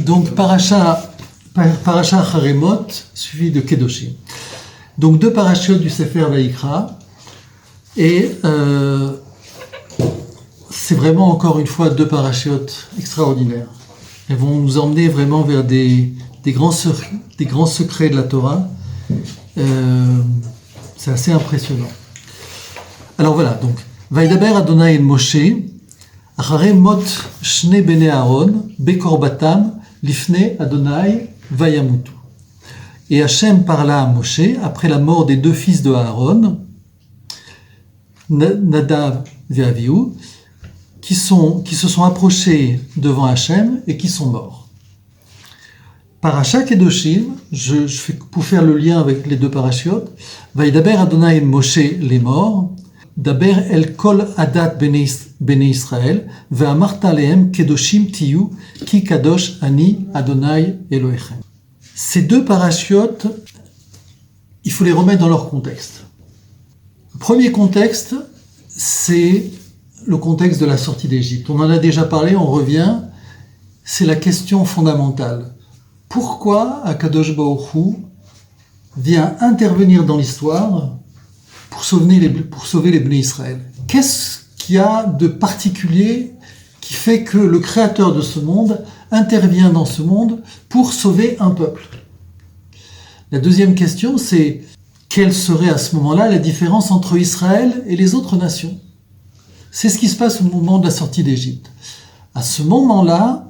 Donc, Parasha Haremot, suivi de Kedoshim. Donc, deux parachiotes du Sefer Vayikra. Et c'est vraiment, encore une fois, deux parachiotes extraordinaires. Elles vont nous emmener vraiment vers des grands secrets de la Torah. C'est assez impressionnant. Alors voilà, donc, Vaidaber Adonai el Moshe, Acharei mot shne bene Aaron, bekorbatam, lifne Adonai vayamutu. Et Hachem parla à Moshe, après la mort des deux fils de Aaron, Nadav et Avihu, qui se sont approchés devant Hachem et qui sont morts. Parasha Kedoshim, je fais pour faire le lien avec les deux parachiotes, Vaidaber Adonai el Moshe, les morts, Daber el kol adat bene Israël, ve'amarta alehem kedoshim tiyu, ki kadosh ani Adonai Elohechem. Ces deux parachiotes, il faut les remettre dans leur contexte. Le premier contexte, c'est le contexte de la sortie d'Égypte. On en a déjà parlé, on revient. C'est la question fondamentale. Pourquoi Akadosh Baruch Hu vient intervenir dans l'histoire pour sauver les Bnei Israël? Qu'est-ce qu'il y a de particulier qui fait que le créateur de ce monde intervient dans ce monde pour sauver un peuple? La deuxième question, c'est quelle serait à ce moment-là la différence entre Israël et les autres nations? C'est ce qui se passe au moment de la sortie d'Égypte. À ce moment-là,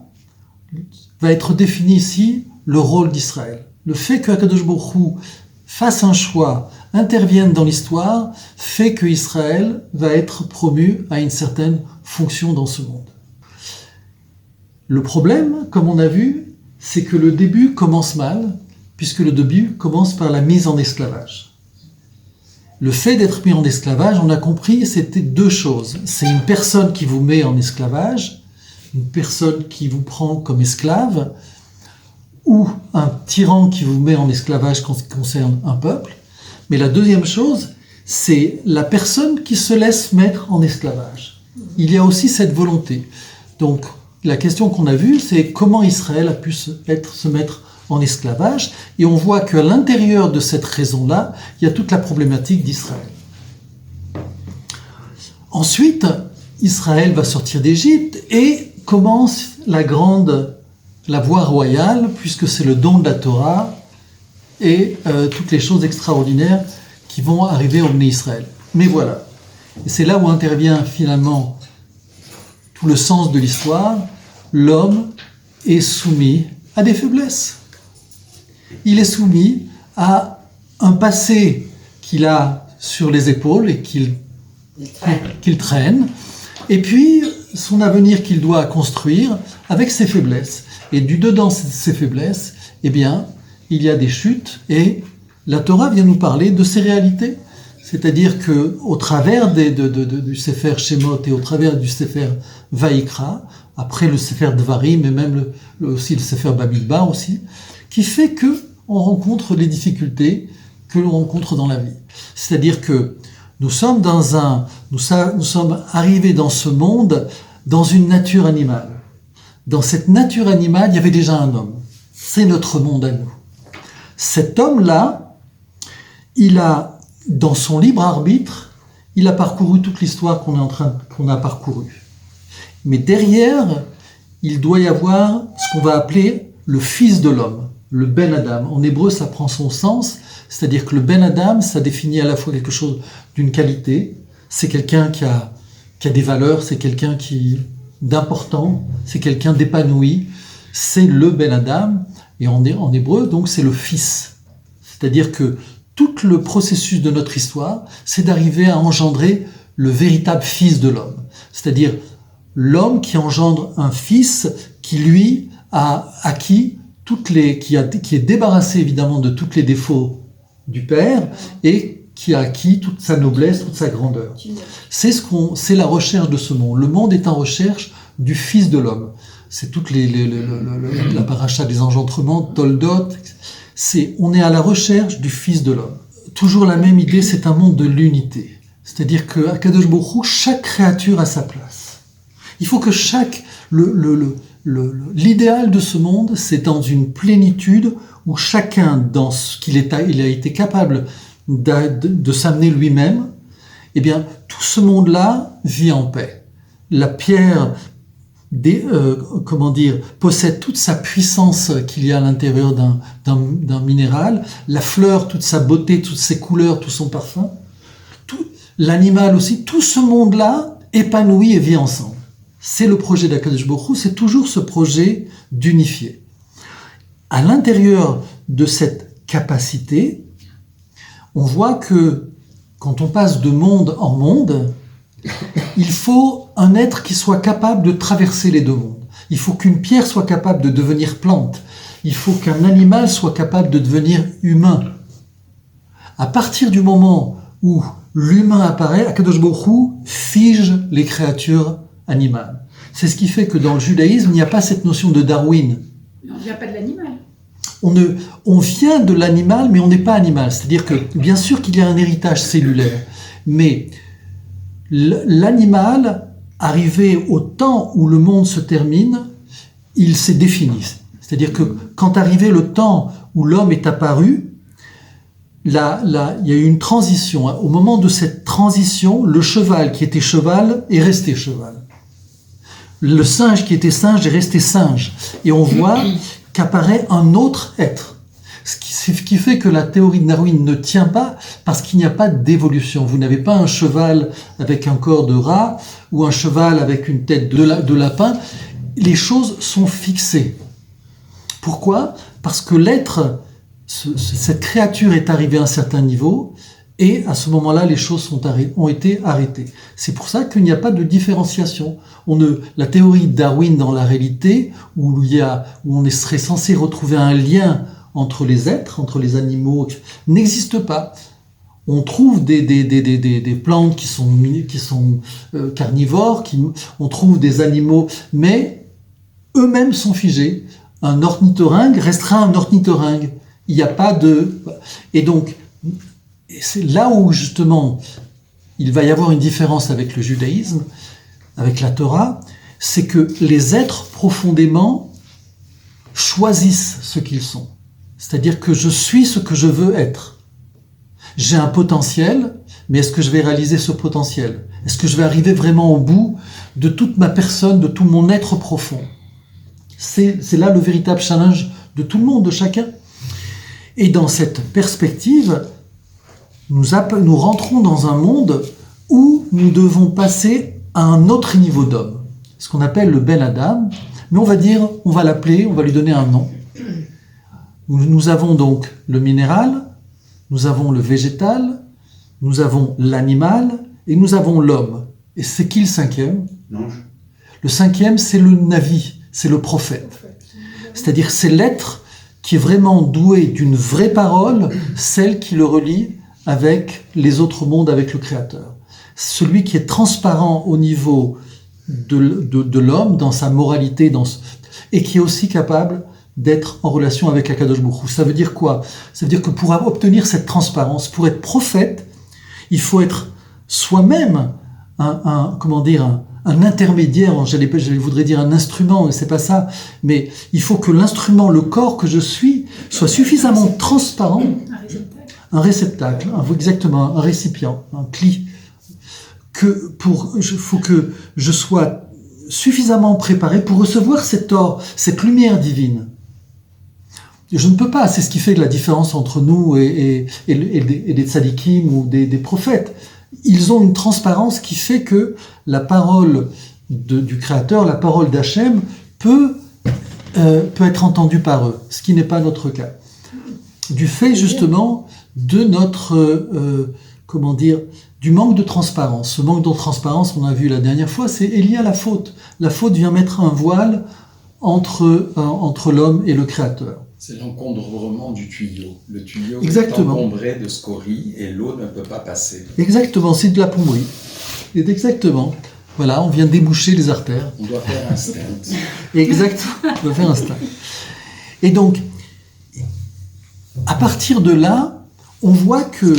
va être défini ici le rôle d'Israël. Le fait que Akadosh Baruch Hu fasse un choix, intervienne dans l'histoire, fait que Israël va être promu à une certaine fonction dans ce monde. Le problème, comme on a vu, c'est que le début commence mal, puisque le début commence par la mise en esclavage. Le fait d'être mis en esclavage, on a compris, c'était deux choses. C'est une personne qui vous met en esclavage, une personne qui vous prend comme esclave, ou un tyran qui vous met en esclavage quand il concerne un peuple. Mais la deuxième chose, c'est la personne qui se laisse mettre en esclavage. Il y a aussi cette volonté. Donc, la question qu'on a vue, c'est comment Israël a pu se mettre en esclavage. Et on voit qu'à l'intérieur de cette raison-là, il y a toute la problématique d'Israël. Ensuite, Israël va sortir d'Égypte et commence la voie royale, puisque c'est le don de la Torah et toutes les choses extraordinaires qui vont arriver au Bnei Israël. Mais voilà. Et c'est là où intervient finalement tout le sens de l'histoire. L'homme est soumis à des faiblesses. Il est soumis à un passé qu'il a sur les épaules et qu'il traîne. Et puis, son avenir qu'il doit construire avec ses faiblesses. Et du dedans de ces faiblesses, eh bien, il y a des chutes et la Torah vient nous parler de ces réalités. C'est-à-dire qu'au travers du Sefer Shemot et au travers du Sefer Vayikra, après le Sefer Dvarim et même aussi le Sefer Bamidbar aussi, qui fait qu'on rencontre les difficultés que l'on rencontre dans la vie. C'est-à-dire que nous sommes arrivés dans ce monde dans une nature animale. Dans cette nature animale, il y avait déjà un homme. C'est notre monde à nous. Cet homme-là, il a, dans son libre arbitre, il a parcouru toute l'histoire qu'on a parcourue. Mais derrière, il doit y avoir ce qu'on va appeler le fils de l'homme, le Ben Adam. En hébreu, ça prend son sens, c'est-à-dire que le Ben Adam, ça définit à la fois quelque chose d'une qualité, c'est quelqu'un qui a des valeurs, c'est quelqu'un d'important, c'est quelqu'un d'épanoui, c'est le Ben Adam, et en hébreu, donc c'est le fils. C'est-à-dire que tout le processus de notre histoire, c'est d'arriver à engendrer le véritable fils de l'homme. C'est-à-dire l'homme qui engendre un fils qui, lui, a acquis qui est débarrassé évidemment de tous les défauts du père et qui a acquis toute sa noblesse, toute sa grandeur. C'est la recherche de ce monde. Le monde est en recherche du fils de l'homme. C'est toute la paracha des engendrements, Toldot. On est à la recherche du fils de l'homme. Toujours la même idée, c'est un monde de l'unité. C'est-à-dire qu'à Kadosh Baruch Hu, chaque créature a sa place. Il faut que l'idéal de ce monde, c'est dans une plénitude où chacun, dans ce qu'il il a été capable de s'amener lui-même, eh bien, tout ce monde-là vit en paix. La pierre, possède toute sa puissance qu'il y a à l'intérieur d'un minéral. La fleur, toute sa beauté, toutes ses couleurs, tout son parfum. L'animal aussi, tout ce monde-là épanoui et vit ensemble. C'est le projet d'Akadosh Baruch Hu, c'est toujours ce projet d'unifier. À l'intérieur de cette capacité, on voit que quand on passe de monde en monde, il faut un être qui soit capable de traverser les deux mondes. Il faut qu'une pierre soit capable de devenir plante. Il faut qu'un animal soit capable de devenir humain. À partir du moment où l'humain apparaît, Akadosh Baruch Hu fige les créatures animales. C'est ce qui fait que dans le judaïsme, il n'y a pas cette notion de Darwin. On ne vient pas de l'animal. On vient de l'animal, mais on n'est pas animal. C'est-à-dire que, bien sûr qu'il y a un héritage cellulaire, mais l'animal, arrivé au temps où le monde se termine, il s'est défini. C'est-à-dire que quand arrivé le temps où l'homme est apparu, là, il y a eu une transition. Au moment de cette transition, le cheval qui était cheval est resté cheval. Le singe qui était singe est resté singe. Et on voit qu'apparaît un autre être. Ce qui fait que la théorie de Darwin ne tient pas parce qu'il n'y a pas d'évolution. Vous n'avez pas un cheval avec un corps de rat ou un cheval avec une tête de lapin. Les choses sont fixées. Pourquoi ? Parce que l'être, cette créature est arrivée à un certain niveau et à ce moment-là, les choses ont été arrêtées. C'est pour ça qu'il n'y a pas de différenciation. La théorie de Darwin dans la réalité, où on serait censé retrouver un lien entre les êtres, entre les animaux, n'existe pas. On trouve des plantes qui sont carnivores, on trouve des animaux, mais eux-mêmes sont figés. Un ornithorynque restera un ornithorynque. Il n'y a pas de... Et donc, c'est là où justement il va y avoir une différence avec le judaïsme, avec la Torah, c'est que les êtres profondément choisissent ce qu'ils sont. C'est-à-dire que je suis ce que je veux être. J'ai un potentiel, mais est-ce que je vais réaliser ce potentiel ? Est-ce que je vais arriver vraiment au bout de toute ma personne, de tout mon être profond ? C'est là le véritable challenge de tout le monde, de chacun. Et dans cette perspective, nous rentrons dans un monde où nous devons passer à un autre niveau d'homme, ce qu'on appelle le Ben Adam, mais on va l'appeler, on va lui donner un nom. Nous avons donc le minéral, nous avons le végétal, nous avons l'animal et nous avons l'homme. Et c'est qui le cinquième ? L'ange. Le cinquième, c'est le Navi, c'est le prophète. C'est-à-dire c'est l'être qui est vraiment doué d'une vraie parole, celle qui le relie avec les autres mondes, avec le Créateur. Celui qui est transparent au niveau de l'homme, dans sa moralité, et qui est aussi capable d'être en relation avec Akadosh Baruch Hu. Ça veut dire quoi ? Ça veut dire que pour obtenir cette transparence, pour être prophète, il faut être soi-même un intermédiaire, je voudrais dire un instrument, mais c'est pas ça, mais il faut que l'instrument, le corps que je suis, soit suffisamment transparent, un réceptacle, exactement, un récipient, un cli, faut que je sois suffisamment préparé pour recevoir cette lumière divine. Je ne peux pas, c'est ce qui fait la différence entre nous et des tzadikim ou des prophètes. Ils ont une transparence qui fait que la parole du Créateur, la parole d'Hachem peut être entendue par eux, ce qui n'est pas notre cas. Du fait justement de notre, du manque de transparence. Ce manque de transparence, on a vu la dernière fois, c'est lié à la faute. La faute vient mettre un voile entre l'homme et le Créateur. C'est l'encombrement du tuyau. Le tuyau Exactement. est encombré de scories et l'eau ne peut pas passer. Exactement, c'est de la plomberie. Exactement. Voilà, on vient déboucher les artères. On doit faire un stent. Exactement, on doit faire un stent. Et donc, à partir de là, on voit que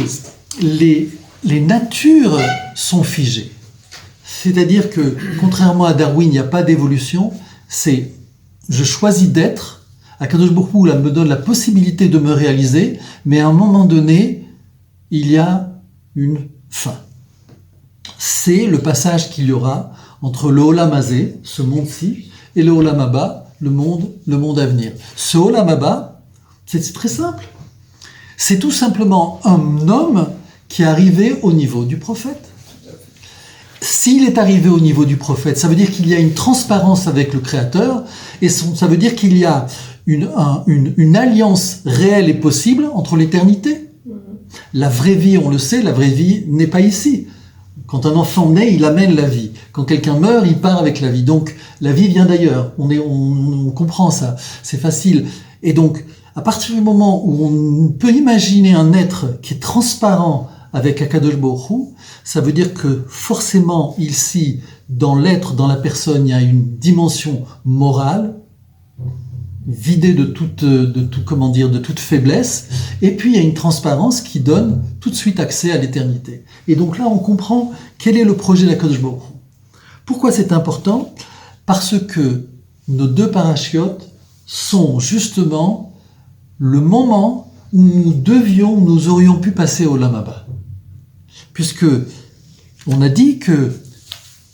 les natures sont figées. C'est-à-dire que, contrairement à Darwin, il n'y a pas d'évolution, c'est je choisis d'être, Akadosh Baruch Hu me donne la possibilité de me réaliser, mais à un moment donné, il y a une fin. C'est le passage qu'il y aura entre le Olam Hazé, ce monde-ci, et le Olam Haba, le monde à venir. Ce Olam Haba, c'est très simple. C'est tout simplement un homme qui est arrivé au niveau du prophète. S'il est arrivé au niveau du prophète, ça veut dire qu'il y a une transparence avec le Créateur, et ça veut dire qu'il y a une alliance réelle et possible entre l'éternité. La vraie vie, on le sait, la vraie vie n'est pas ici. Quand un enfant naît, il amène la vie. Quand quelqu'un meurt, il part avec la vie. Donc, la vie vient d'ailleurs. On comprend ça. C'est facile. Et donc, à partir du moment où on peut imaginer un être qui est transparent avec Akadosh Baruch Hu, ça veut dire que forcément, ici, dans l'être, dans la personne, il y a une dimension morale, vidée de toute faiblesse, et puis il y a une transparence qui donne tout de suite accès à l'éternité. Et donc là, on comprend quel est le projet d'Akadosh Baruch Hu. Pourquoi c'est important ? Parce que nos deux parachiotes sont justement le moment où nous aurions pu passer au Olam Haba. Puisque on a dit que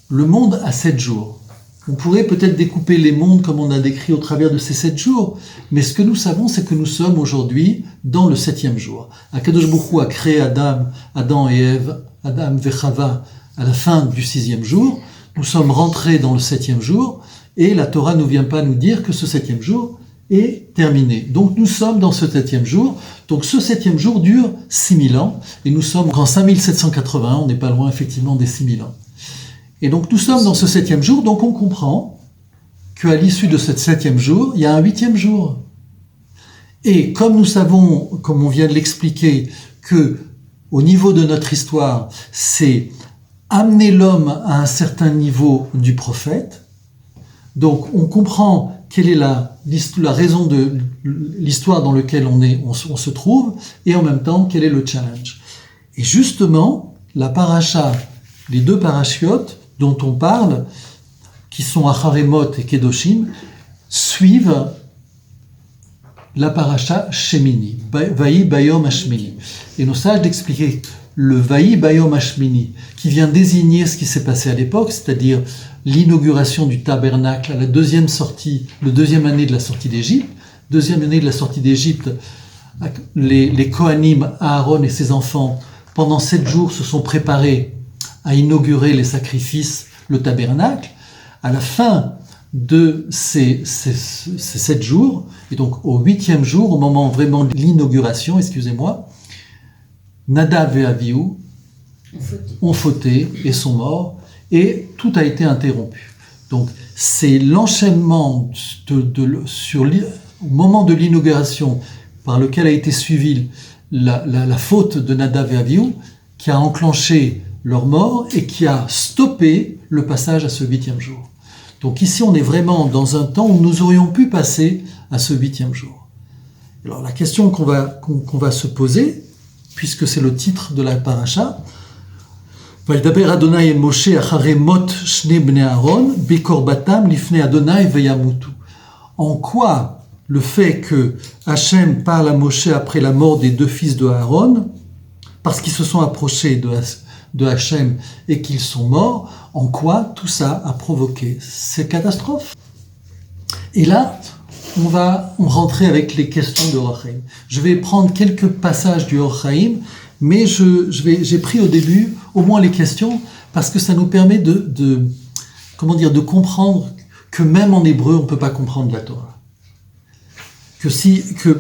le monde a 7 jours. On pourrait peut-être découper les mondes comme on a décrit au travers de ces 7 jours, mais ce que nous savons, c'est que nous sommes aujourd'hui dans le 7e jour. Akadosh Baruch Hu a créé Adam et Ève, Adam et Chava, à la fin du 6e jour. Nous sommes rentrés dans le 7e jour, et la Torah ne vient pas nous dire que ce 7e jour est terminé. Donc nous sommes dans ce 7e jour. Donc ce 7e jour dure 6000 ans, et nous sommes en 5781, on n'est pas loin effectivement des 6000 ans. Et donc nous sommes dans ce 7e jour, donc on comprend qu'à l'issue de ce 7e jour, il y a un 8e jour. Et comme nous savons, comme on vient de l'expliquer, que au niveau de notre histoire, c'est amener l'homme à un certain niveau du prophète, donc on comprend quelle est la raison de l'histoire dans laquelle on se trouve, et en même temps, quel est le challenge. Et justement, la paracha, les deux parachiotes dont on parle, qui sont Acharemot et Kedoshim, suivent la paracha Shemini, Vaï Bayom Hashmini. Et nos sages d'expliquer le Vaï Bayom Hashmini, qui vient désigner ce qui s'est passé à l'époque, c'est-à-dire l'inauguration du tabernacle à la deuxième année de la sortie d'Égypte. Deuxième année de la sortie d'Égypte, les Kohanim, Aaron et ses enfants, pendant 7 jours se sont préparés à inaugurer les sacrifices, le tabernacle. À la fin de ces 7 jours, et donc au 8e jour, au moment vraiment de l'inauguration, Nadav et Avihu ont fauté et sont morts, et tout a été interrompu. Donc c'est l'enchaînement au moment de l'inauguration par lequel a été suivie la faute de Nadav et Avihu qui a enclenché leur mort et qui a stoppé le passage à ce 8e jour. Donc ici, on est vraiment dans un temps où nous aurions pu passer à ce 8e jour. Alors la question qu'on va se poser, puisque c'est le titre de la paracha, Vaïdaber Adonai et Moshe acharei mot shne bnei Aaron bekorbatam lifnei Adonai veyamutu. En quoi le fait que Hachem parle à Moshe après la mort des 2 fils de Aaron, parce qu'ils se sont approchés de Hachem et qu'ils sont morts, en quoi tout ça a provoqué ces catastrophes. Et là, on va rentrer avec les questions de Or Chaim. Je vais prendre quelques passages du Or Chaim, mais j'ai pris au début au moins les questions parce que ça nous permet de comprendre que même en hébreu, on ne peut pas comprendre la Torah.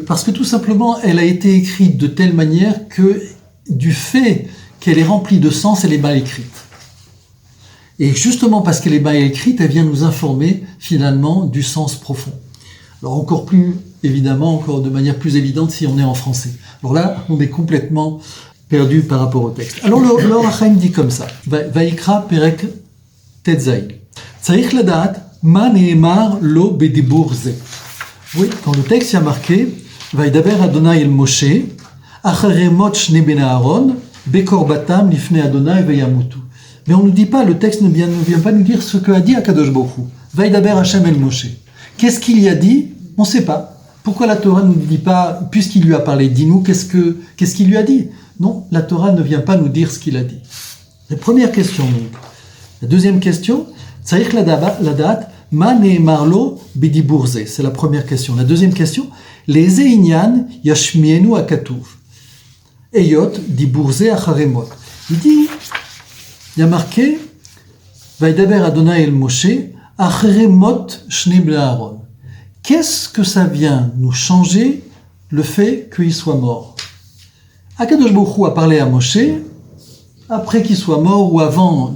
Parce que tout simplement, elle a été écrite de telle manière que du fait qu'elle est remplie de sens, elle est mal écrite. Et justement parce qu'elle est mal écrite, elle vient nous informer finalement du sens profond. Alors encore de manière plus évidente si on est en français. Alors là, on est complètement perdu par rapport au texte. Alors le Chaim dit comme ça, Vaikra Perek Tetzaï. Tzarich ladat ma neemar lo bedibur ze. Oui, dans le texte il y a marqué Vaidaber Adonai el Moshe acharei mot shne bnei Aaron bekorbatam lifnei Adonai veyamutu. Mais on ne nous dit pas, le texte ne vient pas nous dire ce que a dit Akadosh Baruch Hu. Vaidaber Hashem el Moshe. Qu'est-ce qu'il y a dit? On ne sait pas. Pourquoi la Torah ne nous dit pas, puisqu'il lui a parlé, dis-nous, qu'est-ce qu'il lui a dit? Non, la Torah ne vient pas nous dire ce qu'il a dit. La première question, donc. La deuxième question, Tzarich ladat, ma ne'emar lo b'dibur ze. C'est la première question. La deuxième question, les inyan yashmienu akatuv. Eyot dibur ze acharemot. Il y a marqué, Vaidaber Adonai el Moshe, acharemot shne bnei Aaron. Qu'est-ce que ça vient nous changer, le fait qu'il soit mort? Akadosh Baruch Hu a parlé à Moshe, après qu'il soit mort ou avant,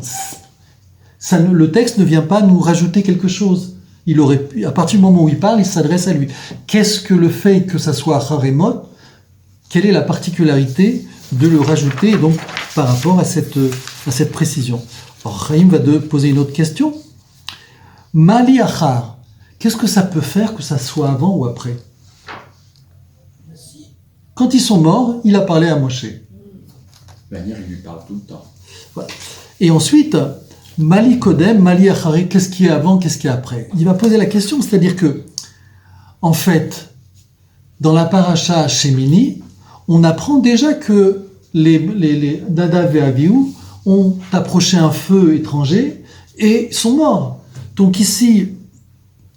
le texte ne vient pas nous rajouter quelque chose. Il aurait pu, à partir du moment où il parle, il s'adresse à lui. Qu'est-ce que le fait que ça soit Acharemot? Quelle est la particularité de le rajouter donc, par rapport à cette précision? Alors, Chaim va poser une autre question. Mali Achar. Qu'est-ce que ça peut faire que ça soit avant ou après? Quand ils sont morts, il a parlé à Moshe. Il lui parle tout le temps. Voilà. Et ensuite, Mali Kodem, Mali Achari, qu'est-ce qui est avant, qu'est-ce qui est après? Il va poser la question, c'est-à-dire que, en fait, dans la paracha Shemini, on apprend déjà que les Nadav et Avihu ont approché un feu étranger et sont morts. Donc ici,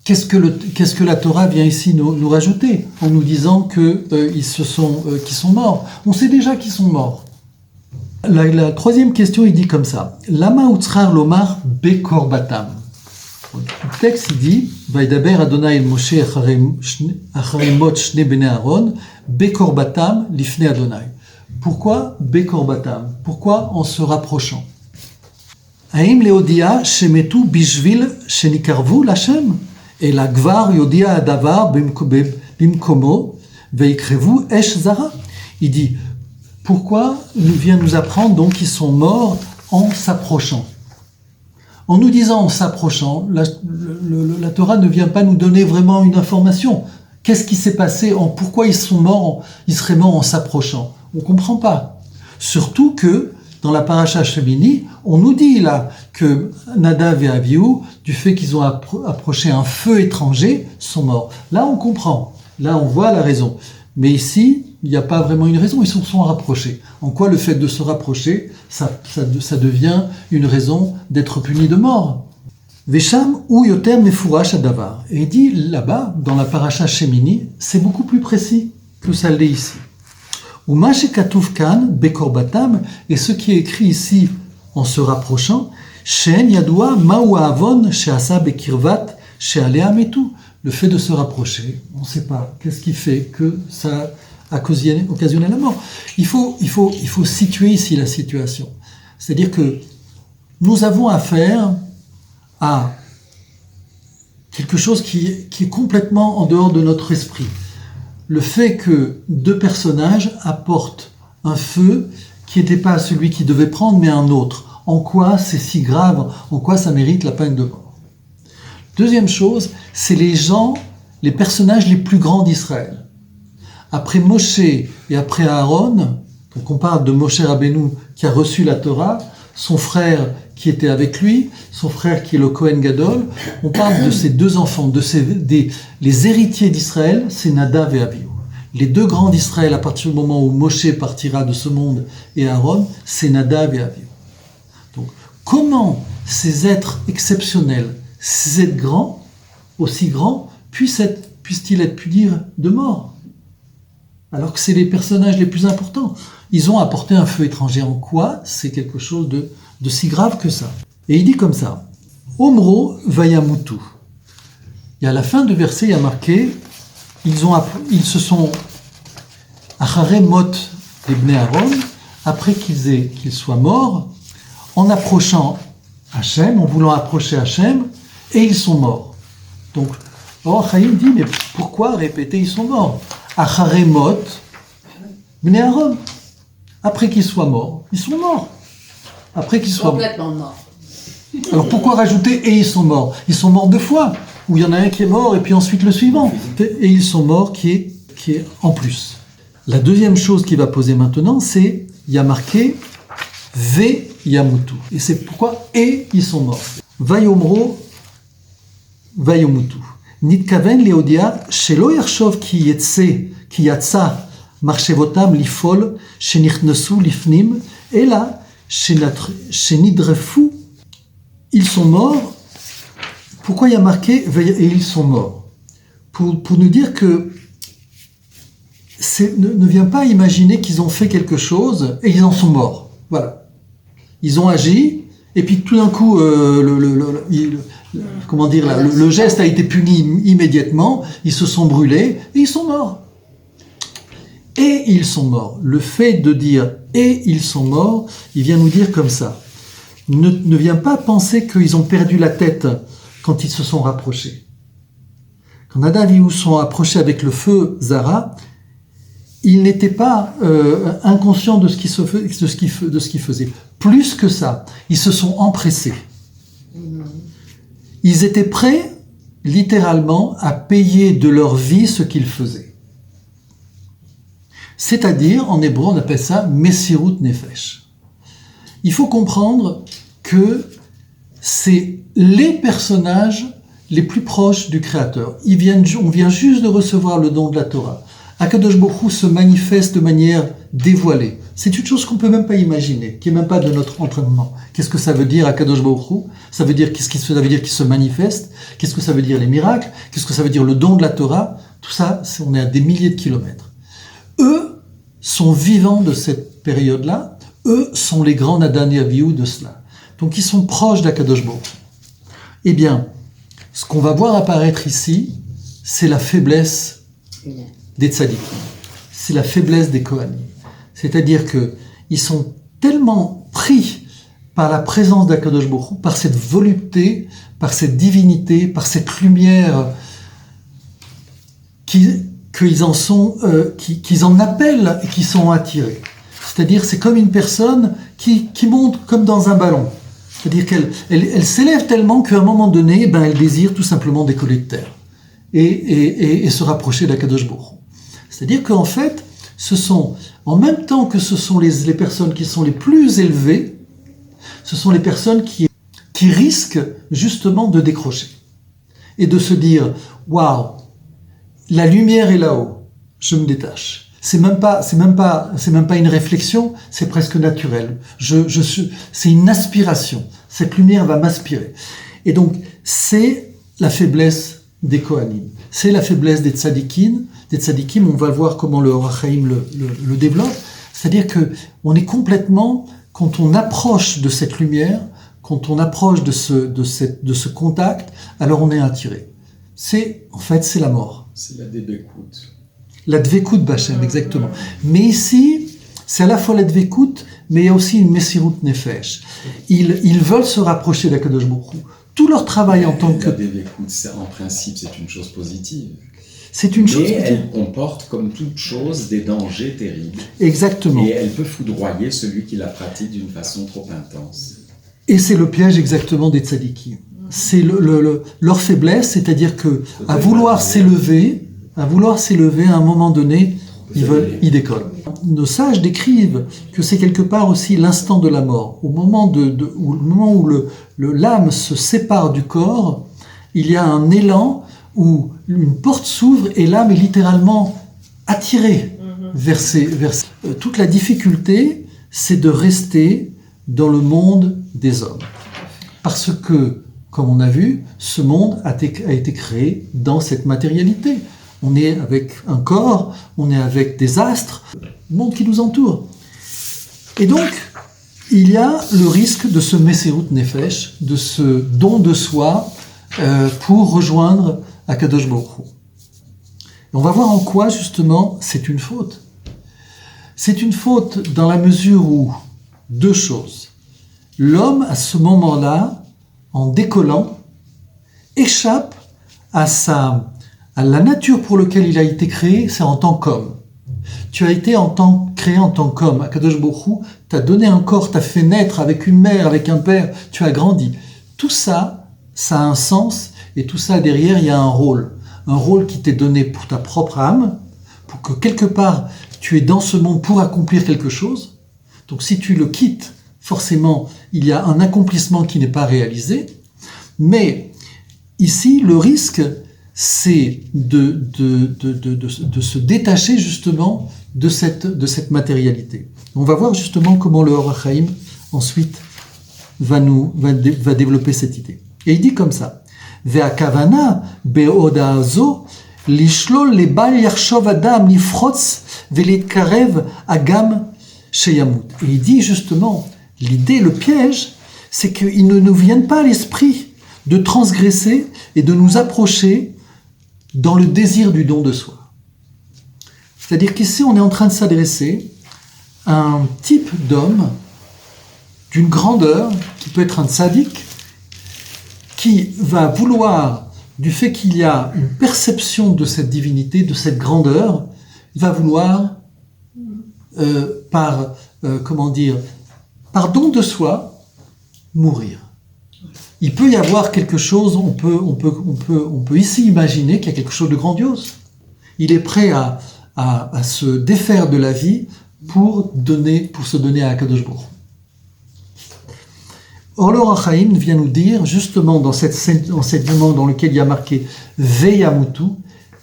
qu'est-ce que la Torah vient ici nous rajouter en nous disant qu'ils sont morts? On sait déjà qu'ils sont morts. La troisième question, il dit comme ça. Lama utzrar lomar bekorbatam. Le texte, il dit Vaidaber Adonai el Moshe acharemot shne bnei Aaron bekorbatam lifnei Adonai. Pourquoi bekorbatam? Pourquoi en se rapprochant? Haim leodia shemetu bishvil shenikarvu l'Hashem? Et la gvar yodia adavar bimkomo veikrevu esh zara. Il dit, pourquoi il vient nous apprendre donc qu'ils sont morts en s'approchant? En nous disant en s'approchant, la Torah ne vient pas nous donner vraiment une information. Qu'est-ce qui s'est passé? Pourquoi ils sont morts? Ils seraient morts en s'approchant. On ne comprend pas. Surtout que dans la paracha Shemini, on nous dit là que Nadav et Avihu, du fait qu'ils ont approché un feu étranger, sont morts. Là, on comprend. Là, on voit la raison. Mais ici, il n'y a pas vraiment une raison. Ils se sont rapprochés. En quoi le fait de se rapprocher, ça devient une raison d'être puni de mort? Vesham ou yoter mefurash adavar. Et il dit là-bas, dans la paracha Shemini, c'est beaucoup plus précis que ça l'est ici. Uma shekatuv kan bekorbatam, et ce qui est écrit ici en se rapprochant, shen yadua ma'u avon she'asa bekirvat she'alea metu. Le fait de se rapprocher, on ne sait pas qu'est-ce qui fait que ça a occasionné la mort. Il faut situer ici la situation. C'est-à-dire que nous avons affaire à quelque chose qui est complètement en dehors de notre esprit. Le fait que deux personnages apportent un feu qui n'était pas celui qui devait prendre, mais un autre. En quoi c'est si grave? En quoi ça mérite la peine de mort? Deuxième chose, c'est les personnages les plus grands d'Israël. Après Moshe et après Aaron, donc on parle de Moshe Rabbeinu qui a reçu la Torah, son frère qui était avec lui, son frère qui est le Kohen Gadol, on parle de ces deux enfants, les héritiers d'Israël, c'est Nadav et Abihu. Les deux grands d'Israël, à partir du moment où Moshe partira de ce monde et Aaron, c'est Nadav et Abihu. Donc, comment ces êtres exceptionnels, ces êtres grands, aussi grands, puissent-ils être punis de mort? Alors que c'est les personnages les plus importants. Ils ont apporté un feu étranger. En quoi c'est quelque chose de si grave que ça? Et il dit comme ça, Omro vayamutu. Et à la fin du verset, il y a marqué, ils se sont acharé mot des bnei Aaron, après qu'ils soient morts, en approchant Hachem, en voulant approcher Hachem, et ils sont morts. Donc, Chaim dit, mais pourquoi répéter ils sont morts? Acharé mot bnei Aaron. Après qu'ils soient morts, ils sont morts. Après qu'ils soient complètement morts. Alors pourquoi rajouter et ils sont morts? Ils sont morts deux fois, où il y en a un qui est mort et puis ensuite le suivant. Et ils sont morts qui est en plus. La deuxième chose qu'il va poser maintenant, c'est, il y a marqué Ve yamutu. Et c'est pourquoi et ils sont morts. Vayomro vayomutu. נתכוון להודיע שלא יחשוב כי יצא מחשבותם לפעול שנכנסו לפנים, אלא שנדרפו, ils sont morts. Pourquoi il y a marqué et ils sont morts? Pour nous dire que ne vient pas imaginer qu'ils ont fait quelque chose et ils en sont morts. Voilà. Ils ont agi et puis tout d'un coup, le geste a été puni immédiatement, ils se sont brûlés et ils sont morts. Et ils sont morts. Le fait de dire et ils sont morts, il vient nous dire comme ça. Ne vient pas penser qu'ils ont perdu la tête quand ils se sont rapprochés. Quand Nadav et Avihu sont approchés avec le feu Zara, ils n'étaient pas inconscients de ce qu'ils faisaient. Plus que ça, ils se sont empressés. Ils étaient prêts, littéralement, à payer de leur vie ce qu'ils faisaient. C'est-à-dire, en hébreu, on appelle ça Messirut Nefesh. Il faut comprendre que c'est les personnages les plus proches du Créateur. On vient juste de recevoir le don de la Torah. Akadosh Baruch Hu se manifeste de manière dévoilée. C'est une chose qu'on ne peut même pas imaginer, qui n'est même pas de notre entraînement. Qu'est-ce que ça veut dire Akadosh Baruch Hu? Ça veut dire qu'il se manifeste. Qu'est-ce que ça veut dire les miracles? Qu'est-ce que ça veut dire le don de la Torah? Tout ça, on est à des milliers de kilomètres. Eux sont vivants de cette période-là. Eux sont les grands Nadav et Avihu de cela. Donc ils sont proches d'Akadosh Baruch Hu. Eh bien, ce qu'on va voir apparaître ici, c'est la faiblesse des tzadikim. C'est la faiblesse des Kohanim. C'est-à-dire qu'ils sont tellement pris par la présence d'Akadosh Baruch Hu, par cette volupté, par cette divinité, par cette lumière, qu'ils en appellent et qui sont attirés. C'est-à-dire, c'est comme une personne qui monte comme dans un ballon. C'est-à-dire qu'elle s'élève tellement qu'à un moment donné, elle désire tout simplement décoller de terre et se rapprocher d'Akadosh Baruch Hu. C'est-à-dire qu'en fait, en même temps que ce sont les personnes qui sont les plus élevées, ce sont les personnes qui risquent justement de décrocher et de se dire « Waouh, la lumière est là-haut, je me détache ». C'est même pas une réflexion, c'est presque naturel. C'est une aspiration. Cette lumière va m'aspirer. Et donc, c'est la faiblesse des Kohanim. C'est la faiblesse des tzadikim. On va voir comment le Or HaChaim le développe. C'est-à-dire que on est complètement, quand on approche de cette lumière, quand on approche de ce contact, alors on est attiré. C'est la mort. C'est la débécoute. La dvekut b'Hashem, exactement. Mais ici, c'est à la fois la dvekut, mais il y a aussi une messirut nefesh. Ils veulent se rapprocher d'Akadosh Baruch Hu. Tout leur travail en tant que... La dvekut, en principe, c'est une chose positive. C'est une chose positive. Mais elle comporte, comme toute chose, des dangers terribles. Exactement. Et elle peut foudroyer celui qui la pratique d'une façon trop intense. Et c'est le piège exactement des tzadikim. C'est leur faiblesse, c'est-à-dire que à vouloir s'élever, à un moment donné, ils décollent. Nos sages décrivent que c'est quelque part aussi l'instant de la mort. Au moment où l'âme se sépare du corps, il y a un élan où une porte s'ouvre et l'âme est littéralement attirée vers toute la difficulté, c'est de rester dans le monde des hommes. Parce que, comme on a vu, ce monde a été créé dans cette matérialité. On est avec un corps, on est avec des astres, le monde qui nous entoure. Et donc, il y a le risque de ce Messirut Nefesh, de ce don de soi pour rejoindre Akadosh Baruch Hu. Et on va voir en quoi, justement, c'est une faute. C'est une faute dans la mesure où, deux choses. L'homme, à ce moment-là, en décollant, échappe à la nature pour laquelle il a été créé, c'est en tant qu'homme. Tu as été créé en tant qu'homme. Akadosh Baruch Hu t'a donné un corps, t'a fait naître avec une mère, avec un père, tu as grandi. Tout ça, ça a un sens, et tout ça, derrière, il y a un rôle. Un rôle qui t'est donné pour ta propre âme, pour que quelque part, tu es dans ce monde pour accomplir quelque chose. Donc si tu le quittes, forcément, il y a un accomplissement qui n'est pas réalisé. Mais ici, le risque, c'est de se détacher justement de cette matérialité. On va voir justement comment le Or HaChaim ensuite va développer cette idée. Et il dit comme ça, Ve'akavana be'oda zo lishlol lebal yachshov adam lifrotz ve'litkarev agam sheyamut. Et il dit justement, l'idée, le piège, c'est qu'il ne nous vienne pas à l'esprit de transgresser et de nous approcher dans le désir du don de soi. C'est-à-dire qu'ici, on est en train de s'adresser à un type d'homme d'une grandeur, qui peut être un tzaddik, qui va vouloir, du fait qu'il y a une perception de cette divinité, de cette grandeur, il va vouloir, par don de soi, mourir. Il peut y avoir quelque chose, on peut ici imaginer qu'il y a quelque chose de grandiose. Il est prêt à se défaire de la vie pour se donner à Akadosh Baruch Hu. Or, le Or HaChaim vient nous dire, justement dans cet moment dans lequel il y a marqué Veyamutu,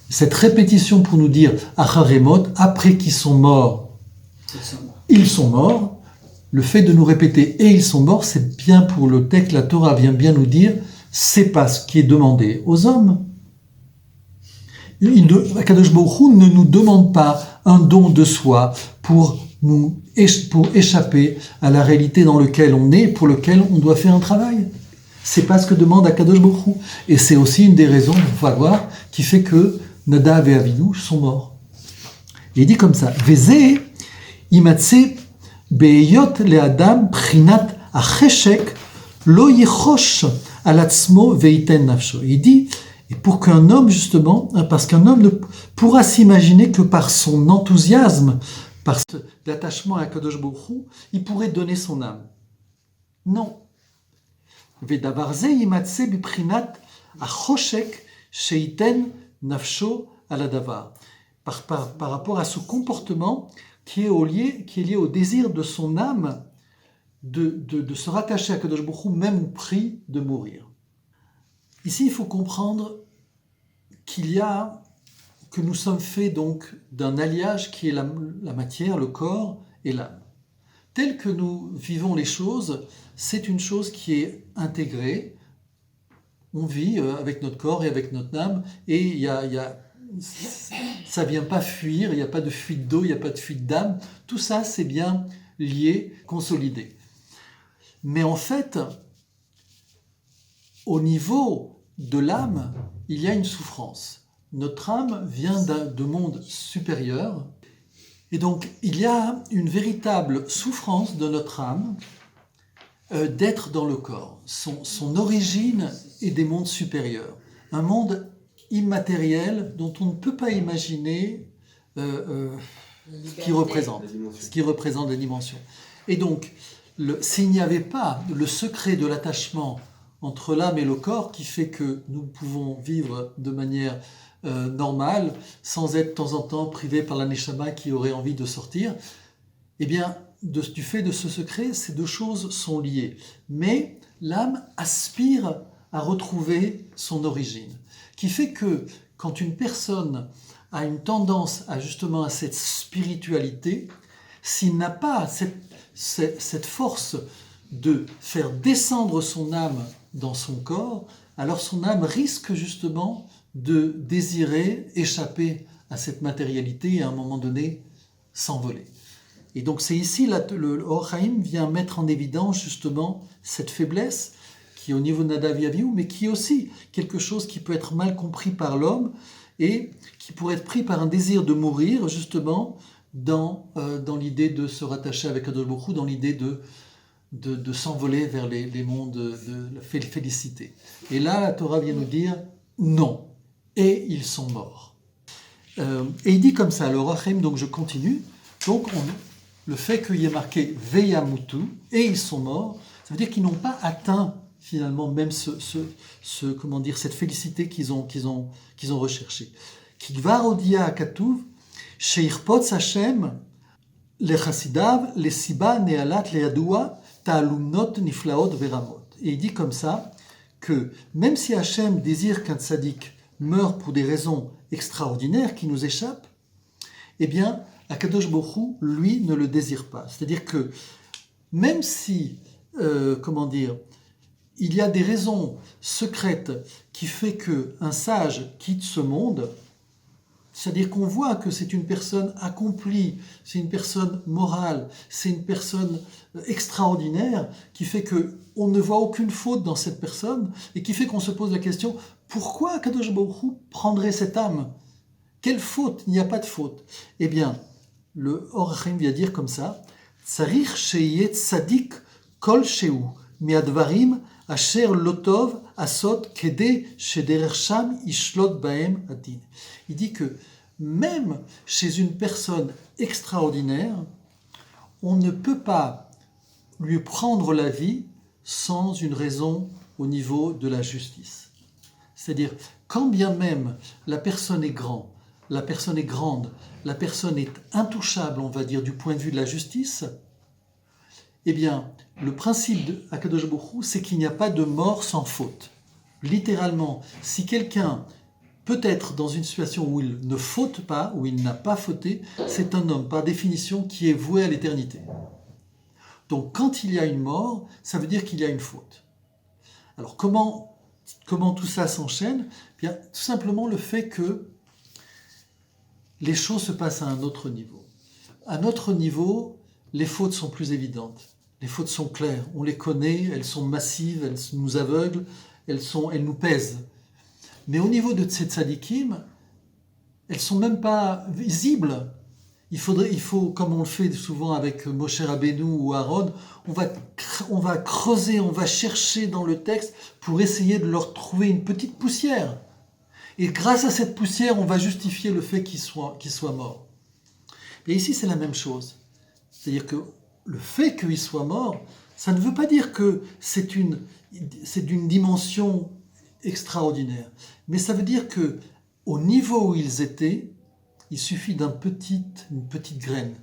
cette répétition pour nous dire Acharemot, après qu'ils sont morts, ils sont morts. Le fait de nous répéter « et ils sont morts », c'est bien pour le texte, la Torah vient bien nous dire « c'est pas ce qui est demandé aux hommes ». Akadosh Baruch Hu ne nous demande pas un don de soi pour échapper à la réalité dans laquelle on est, pour lequel on doit faire un travail. C'est pas ce que demande Akadosh Baruch Hu. Et c'est aussi une des raisons, on va voir, qui fait que Nadav et Avihu sont morts. Et il dit comme ça « Vezeh imatse Be'yot le'adam prinat acheshek lo yichosh alatzmo veiten nafsho. Il dit, et pour qu'un homme justement, parce qu'un homme ne pourra s'imaginer que par son enthousiasme, par l'attachement à Kadosh Baruch Hu, il pourrait donner son âme. Non. Ve'davarze imatse biprinat achoshek sheiten nafsho aladavar. Par rapport à ce comportement qui est lié au désir de son âme de se rattacher à Kadosh Baruch Hu, même au prix de mourir. Ici, il faut comprendre que nous sommes faits donc d'un alliage qui est la matière, le corps et l'âme. Tel que nous vivons les choses, c'est une chose qui est intégrée. On vit avec notre corps et avec notre âme, et ça ne vient pas fuir, il n'y a pas de fuite d'eau, il n'y a pas de fuite d'âme. Tout ça, c'est bien lié, consolidé. Mais en fait, au niveau de l'âme, il y a une souffrance. Notre âme vient de monde supérieur, et donc il y a une véritable souffrance de notre âme d'être dans le corps. Son origine est des mondes supérieurs. Un monde immatériel dont on ne peut pas imaginer ce qui représente les dimensions. Et donc, s'il n'y avait pas le secret de l'attachement entre l'âme et le corps qui fait que nous pouvons vivre de manière normale, sans être de temps en temps privés par la neshama qui aurait envie de sortir, eh bien, du fait de ce secret, ces deux choses sont liées. Mais l'âme aspire à retrouver son origine, qui fait que quand une personne a une tendance à cette spiritualité, s'il n'a pas cette force de faire descendre son âme dans son corps, alors son âme risque justement de désirer échapper à cette matérialité et à un moment donné s'envoler. Et donc c'est ici, le Or HaChaim vient mettre en évidence justement cette faiblesse qui est au niveau de Nadav et Avihu, mais qui est aussi quelque chose qui peut être mal compris par l'homme et qui pourrait être pris par un désir de mourir justement dans l'idée de se rattacher avec Kadosh Baruch Hu, dans l'idée de s'envoler vers les mondes de la félicité. Et là, la Torah vient nous dire non, et ils sont morts. Et il dit comme ça, le Or HaChaim, donc je continue, donc le fait qu'il y ait marqué Veyamutu, et ils sont morts, ça veut dire qu'ils n'ont pas atteint finalement même cette félicité qu'ils ont recherchée. Kikvar odia katuv, sheirpotz Hashem, le chasidav, le siba nealat le yadua, ta'alumnot niflaot veramot. Et il dit comme ça, que même si Hashem désire qu'un tzaddik meurt pour des raisons extraordinaires qui nous échappent, eh bien, Akadosh Baruch Hu, lui, ne le désire pas. C'est-à-dire que même si, il y a des raisons secrètes qui fait qu'un sage quitte ce monde, c'est-à-dire qu'on voit que c'est une personne accomplie, c'est une personne morale, c'est une personne extraordinaire, qui fait qu'on ne voit aucune faute dans cette personne, et qui fait qu'on se pose la question, pourquoi Akadosh Baruch Hu prendrait cette âme? Quelle faute? Il n'y a pas de faute. Eh bien, le Or HaChaim vient dire comme ça, Tsarich sheyeh tzadik kol shehu, miadvarim asher lotov asot kede shederech sham ishlot bahem adin. Il dit que même chez une personne extraordinaire, on ne peut pas lui prendre la vie sans une raison au niveau de la justice. C'est-à-dire, quand bien même la personne est grande, la personne est intouchable, on va dire, du point de vue de la justice, eh bien, le principe de Akadosh Baruch Hu, c'est qu'il n'y a pas de mort sans faute. Littéralement, si quelqu'un peut être dans une situation où il ne faute pas, où il n'a pas fauté, c'est un homme, par définition, qui est voué à l'éternité. Donc, quand il y a une mort, ça veut dire qu'il y a une faute. Alors, comment tout ça s'enchaîne? Eh bien, tout simplement le fait que les choses se passent à un autre niveau. À notre niveau, les fautes sont plus évidentes. Les fautes sont claires, on les connaît, elles sont massives, elles nous aveuglent, elles nous pèsent. Mais au niveau de ces tzadikim, elles sont même pas visibles. Il faut, comme on le fait souvent avec Moshe Rabbeinu ou Aaron, on va creuser, on va chercher dans le texte pour essayer de leur trouver une petite poussière. Et grâce à cette poussière, on va justifier le fait qu'ils soient morts. Et ici, c'est la même chose. C'est-à-dire que le fait qu'ils soient morts, ça ne veut pas dire que c'est d'une dimension extraordinaire. Mais ça veut dire que au niveau où ils étaient, il suffit d'une petite graine,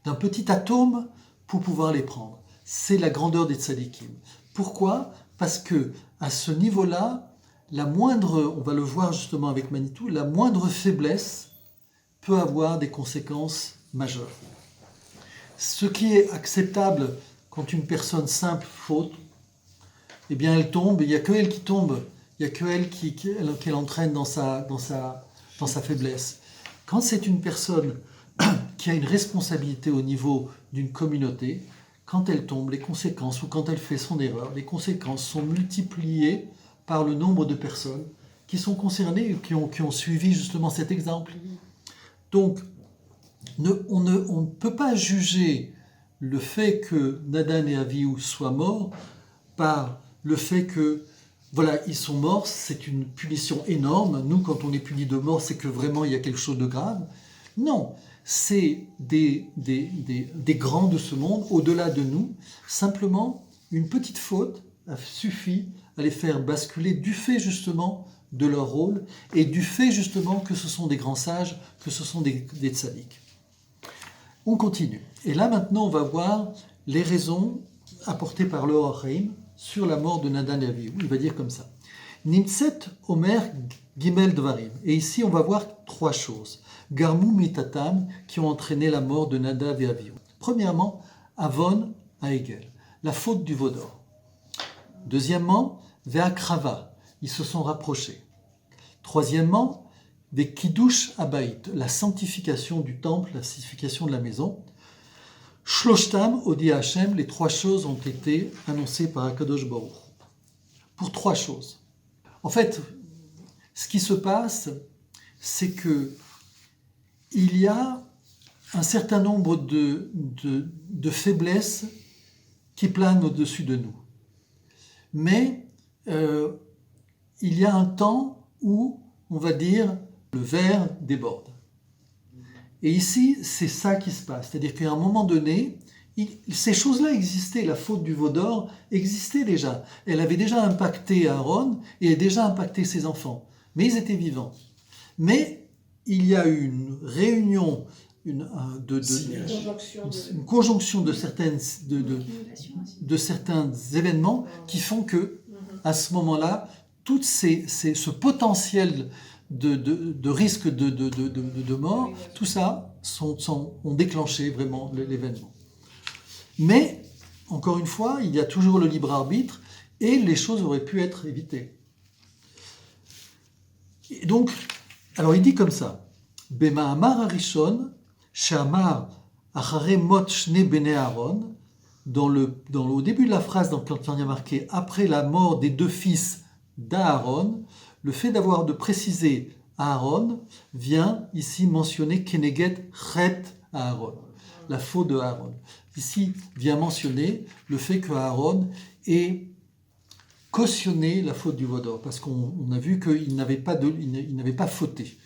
d'un petit atome pour pouvoir les prendre. C'est la grandeur des tzadikim. Pourquoi? Parce que à ce niveau-là, on va le voir justement avec Manitou, la moindre faiblesse peut avoir des conséquences majeures. Ce qui est acceptable quand une personne simple faute, eh bien elle tombe, il n'y a que elle qui tombe, il n'y a que elle qu'elle entraîne dans sa faiblesse. Quand c'est une personne qui a une responsabilité au niveau d'une communauté, quand elle tombe, les conséquences, ou quand elle fait son erreur, les conséquences sont multipliées par le nombre de personnes qui sont concernées et qui ont suivi justement cet exemple. Donc, on ne peut pas juger le fait que Nadan et Avihu soient morts par le fait que, voilà, ils sont morts, c'est une punition énorme. Nous, quand on est puni de mort, c'est que vraiment il y a quelque chose de grave. Non, c'est des grands de ce monde, au-delà de nous. Simplement, une petite faute a suffi à les faire basculer du fait justement de leur rôle et du fait justement que ce sont des grands sages, que ce sont des tzadiks. On continue. Et là maintenant on va voir les raisons apportées par le Or HaChaim sur la mort de Nadan et Avihu. Il va dire comme ça. Nimtset Omer Gimel Dvarim. Et ici on va voir trois choses. Garmu Mitatam qui ont entraîné la mort de Nadav et Avihu. Premièrement, Avon Haegel, la faute du veau d'or. Deuxièmement, Ve'akrava, ils se sont rapprochés. Troisièmement, des Kiddush Abayit, la sanctification du temple, la sanctification de la maison. Shloshtam, Odi Hashem, les trois choses ont été annoncées par Akadosh Baruch. Pour trois choses. En fait, ce qui se passe, c'est que il y a un certain nombre de faiblesses qui planent au-dessus de nous. Mais il y a un temps où, on va dire, le verre déborde. Et ici, c'est ça qui se passe. C'est-à-dire qu'à un moment donné, ces choses-là existaient. La faute du veau d'or existait déjà. Elle avait déjà impacté Aaron et a déjà impacté ses enfants. Mais ils étaient vivants. Mais il y a eu une réunion, une conjonction de certains événements qui font que, à ce moment-là, ce potentiel de risque de mort, tout ça ont déclenché vraiment l'événement. Mais, encore une fois, il y a toujours le libre arbitre et les choses auraient pu être évitées. Et donc, alors il dit comme ça, Bema'amar Arishon, She'amar Achare Mot Shne Bene Aaron, au début de la phrase, quand il y a marqué après la mort des deux fils d'Aaron, le fait de préciser Aaron vient ici mentionner Keneged Chet Aaron, la faute de Aaron. Ici vient mentionner le fait que Aaron ait cautionné la faute du Vaudor, parce qu'on a vu qu'il n'avait pas fauté.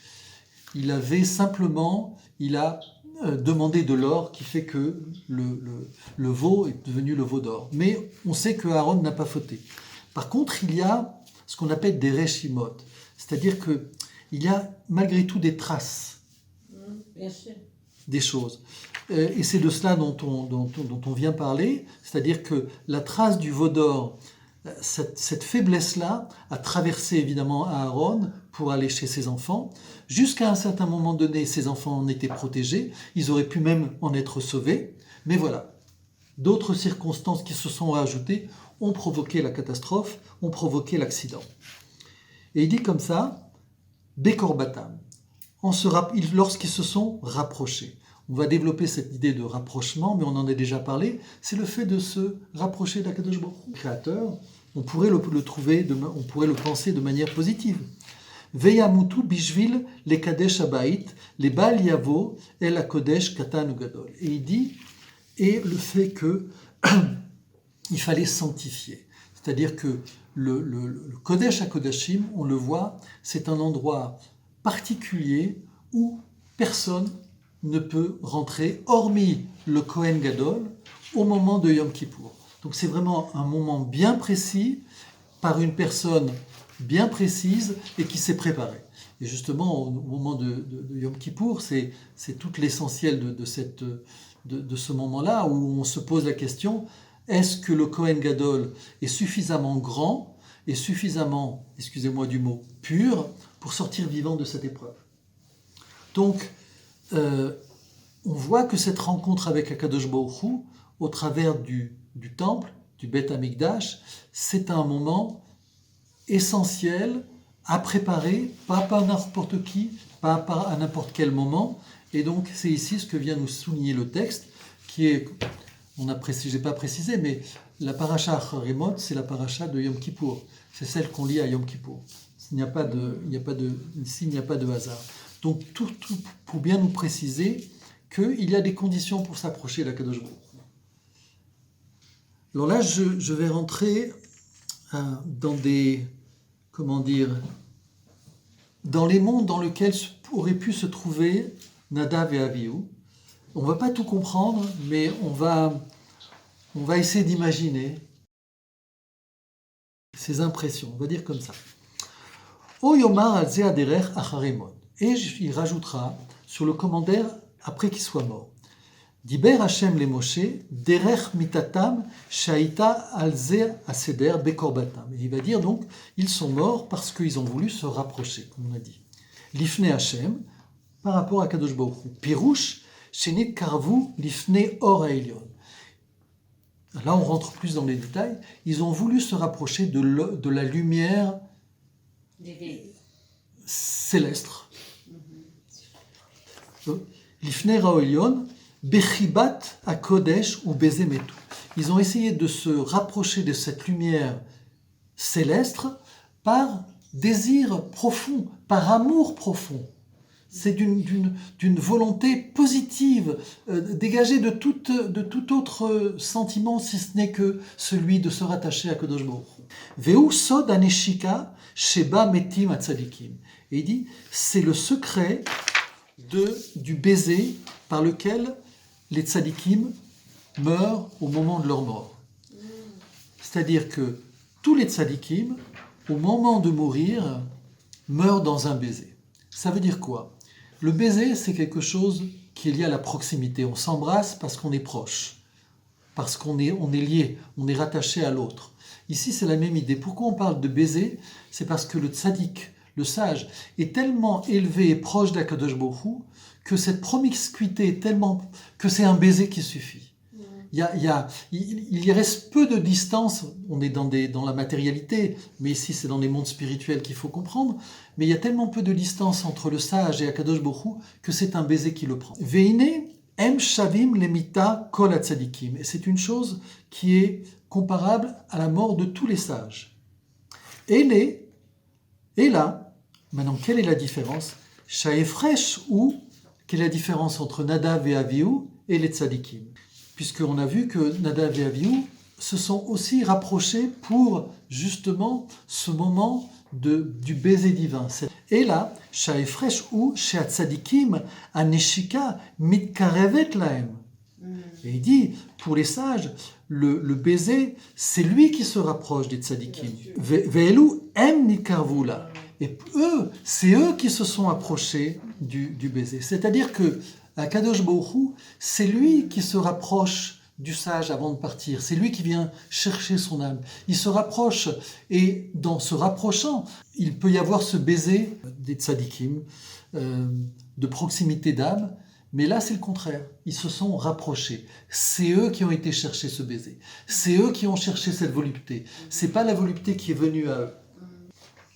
Il avait simplement, il a demandé de l'or qui fait que le veau est devenu le veau d'or. Mais on sait que Aaron n'a pas fauté. Par contre, il y a ce qu'on appelle des réchimot, c'est-à-dire qu'il y a malgré tout des traces des choses. Et c'est de cela dont on vient parler, c'est-à-dire que la trace du veau d'or, cette faiblesse-là a traversé évidemment Aaron pour aller chez ses enfants. Jusqu'à un certain moment donné, ses enfants en étaient protégés. Ils auraient pu même en être sauvés. Mais voilà, d'autres circonstances qui se sont ajoutées ont provoqué la catastrophe, ont provoqué l'accident. Et il dit comme ça, Bekorbatam, lorsqu'ils se sont rapprochés. On va développer cette idée de rapprochement, mais on en a déjà parlé. C'est le fait de se rapprocher d'Akadosh Baruch Hu, créateur. On pourrait le penser de manière positive. Veyamutu bishvil le kadesh habayit, le bal yavo el hakodesh katan ugadol. Et il dit, et le fait que il fallait sanctifier. C'est-à-dire que le Kodesh HaKodashim, on le voit, c'est un endroit particulier où personne ne peut rentrer, hormis le Kohen Gadol, au moment de Yom Kippour. Donc c'est vraiment un moment bien précis, par une personne bien précise et qui s'est préparée. Et justement, au moment de Yom Kippour, c'est tout l'essentiel de ce moment-là, où on se pose la question, est-ce que le Kohen Gadol est suffisamment grand et suffisamment, excusez-moi du mot, pur pour sortir vivant de cette épreuve? Donc, on voit que cette rencontre avec Akadosh Baruch Hu, au travers du temple, du Beth Amikdash, c'est un moment essentiel à préparer, pas par n'importe qui, pas à n'importe quel moment. Et donc, c'est ici ce que vient nous souligner le texte, qui est, je n'ai pas précisé, mais la paracha Harimot, c'est la paracha de Yom Kippour. C'est celle qu'on lit à Yom Kippour. Ici, il n'y a pas de hasard. Donc, tout pour bien nous préciser qu'il y a des conditions pour s'approcher de l'Akadosh Baruch Hu. Alors là, je vais rentrer dans dans les mondes dans lesquels auraient pu se trouver Nadav et Avihu. On ne va pas tout comprendre, mais on va essayer d'imaginer ces impressions. On va dire comme ça. O Yomar al Ze Aderech Acharemot. Et il rajoutera sur le commentaire après qu'il soit mort. Diber Hashem le Moshe, derech mitatam shaita alze aseder bekorbatam. Et il va dire donc, ils sont morts parce qu'ils ont voulu se rapprocher, comme on a dit. Lifne Hashem, par rapport à Kadosh Baruch Hu. Pirouche, shenit karvu lifne or haelion. Là, on rentre plus dans les détails. Ils ont voulu se rapprocher de la lumière céleste. Lifne haelion. Bechibat à Kodesh ou Bezemetu. Ils ont essayé de se rapprocher de cette lumière céleste par désir profond, par amour profond. C'est d'une volonté positive, dégagée de tout autre sentiment, si ce n'est que celui de se rattacher à Kodesh Baruch Hu. Veu sod aneshika sheba metim atzadikim. Et il dit, c'est le secret du baiser par lequel les tzadikim meurent au moment de leur mort. C'est-à-dire que tous les tzadikim, au moment de mourir, meurent dans un baiser. Ça veut dire quoi? Le baiser, c'est quelque chose qui est lié à la proximité. On s'embrasse parce qu'on est proche, parce qu'on est lié, on est rattaché à l'autre. Ici, c'est la même idée. Pourquoi on parle de baiser? C'est parce que le tzadik, le sage, est tellement élevé et proche d'Akadosh Baruch Hu que cette promiscuité est tellement que c'est un baiser qui suffit. Il y reste peu de distance, on est dans la matérialité, mais ici c'est dans les mondes spirituels qu'il faut comprendre, mais il y a tellement peu de distance entre le sage et Akadosh Baruch Hu que c'est un baiser qui le prend. Veine em shavim lemita kol hatzadikim, et c'est une chose qui est comparable à la mort de tous les sages. Et là, maintenant quelle est la différence? Shaefresh ou quelle est la différence entre Nadav et Avihu et les tzadikim? Puisqu'on a vu que Nadav et Avihu se sont aussi rapprochés pour justement ce moment du baiser divin. Et là, Shaefresh ou Sheatzadikim Aneshika Mitkarevet Lahem. Et il dit, pour les sages, le baiser, c'est lui qui se rapproche des tzadikim. Ve'elu em nikarvula. Et eux, c'est eux qui se sont approchés du baiser. C'est-à-dire que Akadosh Baruch Hu, c'est lui qui se rapproche du sage avant de partir. C'est lui qui vient chercher son âme. Il se rapproche, et dans se rapprochant, il peut y avoir ce baiser des tzadikim, de proximité d'âme, mais là c'est le contraire. Ils se sont rapprochés. C'est eux qui ont été chercher ce baiser. C'est eux qui ont cherché cette volupté. C'est pas la volupté qui est venue à eux.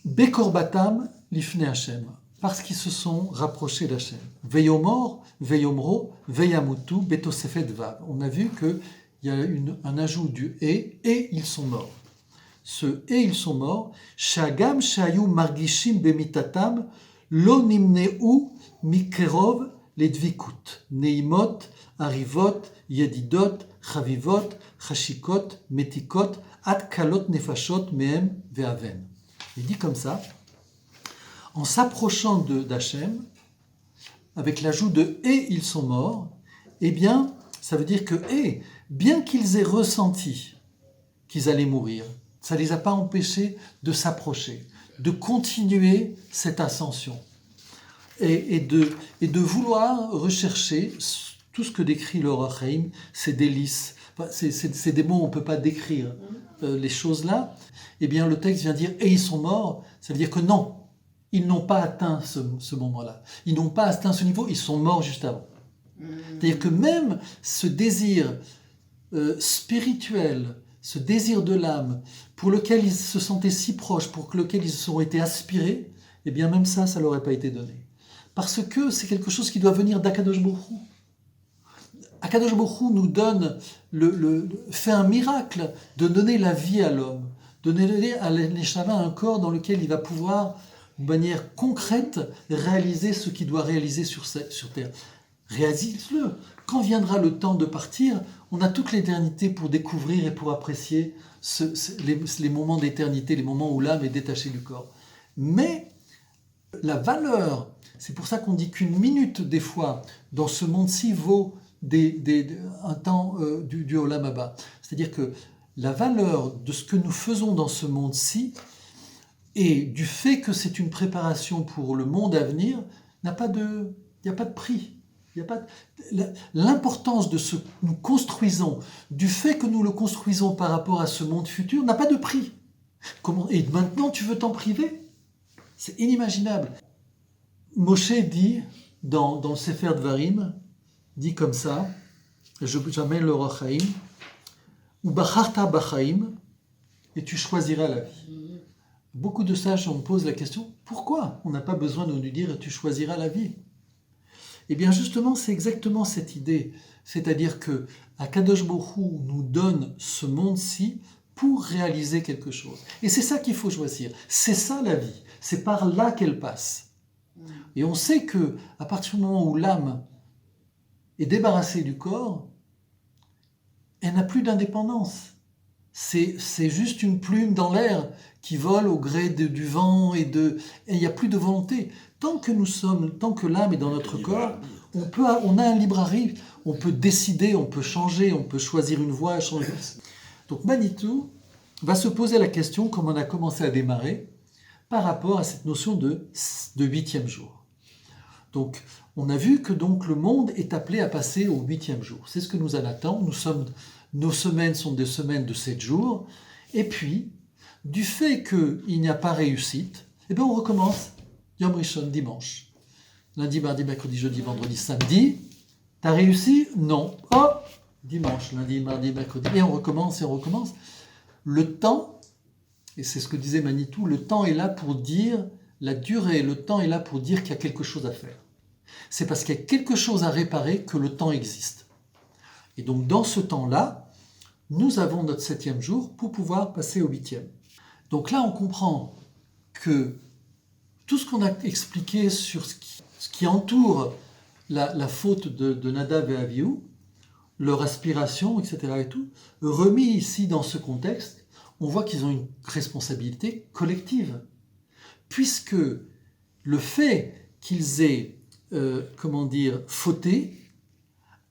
Bekorbatam lifne Hashem, parce qu'ils se sont rapprochés d'Hachem. Veyomor, veyomro, veyamutu, betosefet vav. On a vu qu'il y a un ajout du et ils sont morts. Ce et ils sont morts, shagam shayu margishim bemitatam, lo nimneu mikerov ledvikut, neimot, arivot, yedidot, chavivot, chashikot, metikot, ad kalot nefashot mehem ve'aven. Il dit comme ça, en s'approchant d'Hachem, avec l'ajout de « et ils sont morts », eh bien, ça veut dire que « bien qu'ils aient ressenti qu'ils allaient mourir », ça ne les a pas empêchés de s'approcher, de continuer cette ascension et de vouloir rechercher tout ce que décrit le Or HaChaim, ces délices. Enfin, c'est des mots, on ne peut pas décrire les choses-là. Eh bien, le texte vient dire « et ils sont morts », ça veut dire que non, ils n'ont pas atteint ce moment-là. Ils n'ont pas atteint ce niveau, ils sont morts juste avant. C'est-à-dire que même ce désir spirituel, ce désir de l'âme, pour lequel ils se sentaient si proches, pour lequel ils ont été aspirés, eh bien même ça ne leur a pas été donné. Parce que c'est quelque chose qui doit venir d'Akadosh Baruch Hu. Akadosh Baruch Hu nous donne, fait un miracle de donner la vie à l'homme, de donner à l'Neshama un corps dans lequel il va pouvoir, de manière concrète, réaliser ce qu'il doit réaliser sur Terre. Réalise-le. Quand viendra le temps de partir, on a toute l'éternité pour découvrir et pour apprécier les moments d'éternité, les moments où l'âme est détachée du corps. Mais la valeur, c'est pour ça qu'on dit qu'une minute, des fois, dans ce monde-ci, vaut un temps du Olam Haba. C'est-à-dire que la valeur de ce que nous faisons dans ce monde-ci et du fait que c'est une préparation pour le monde à venir, il n'y a pas de prix. L'importance de ce que nous construisons, du fait que nous le construisons par rapport à ce monde futur, n'a pas de prix. Et maintenant, tu veux t'en priver? C'est inimaginable. Moshe dit, dans le Sefer Dvarim, dit comme ça, j'amène le Or HaChaim, ou bacharta bachaim, et tu choisiras la vie. Beaucoup de sages, on me pose la question, pourquoi on n'a pas besoin de nous dire tu choisiras la vie? Eh bien justement, c'est exactement cette idée. C'est-à-dire que Akadosh Baruch Hu nous donne ce monde-ci pour réaliser quelque chose. Et c'est ça qu'il faut choisir. C'est ça la vie. C'est par là qu'elle passe. Et on sait que à partir du moment où l'âme est débarrassée du corps, elle n'a plus d'indépendance. C'est juste une plume dans l'air qui vole au gré du vent et il n'y a plus de volonté. Tant que l'âme est dans notre corps, on a un libre arbitre, on peut décider, on peut changer, on peut choisir une voie, changer. Donc Manitou va se poser la question, comme on a commencé à démarrer, par rapport à cette notion de 8e jour. Donc, on a vu que donc le monde est appelé à passer au 8e jour. C'est ce que nous en attend. Nos semaines sont des semaines de 7 jours. Et puis, du fait qu'il n'y a pas réussite, eh bien on recommence Yom Rishon, dimanche. Lundi, mardi, mercredi, jeudi, vendredi, samedi. T'as réussi? Non. Oh, dimanche, lundi, mardi, mercredi. Et on recommence et on recommence. Le temps, et c'est ce que disait Manitou, le temps est là pour dire, la durée, le temps est là pour dire qu'il y a quelque chose à faire. C'est parce qu'il y a quelque chose à réparer que le temps existe. Et donc dans ce temps-là, nous avons notre 7e jour pour pouvoir passer au 8e. Donc là, on comprend que tout ce qu'on a expliqué sur ce qui entoure la faute de Nadav et Avihu, leur aspiration, etc. et tout, remis ici dans ce contexte, on voit qu'ils ont une responsabilité collective. Puisque le fait qu'ils aient, fauté,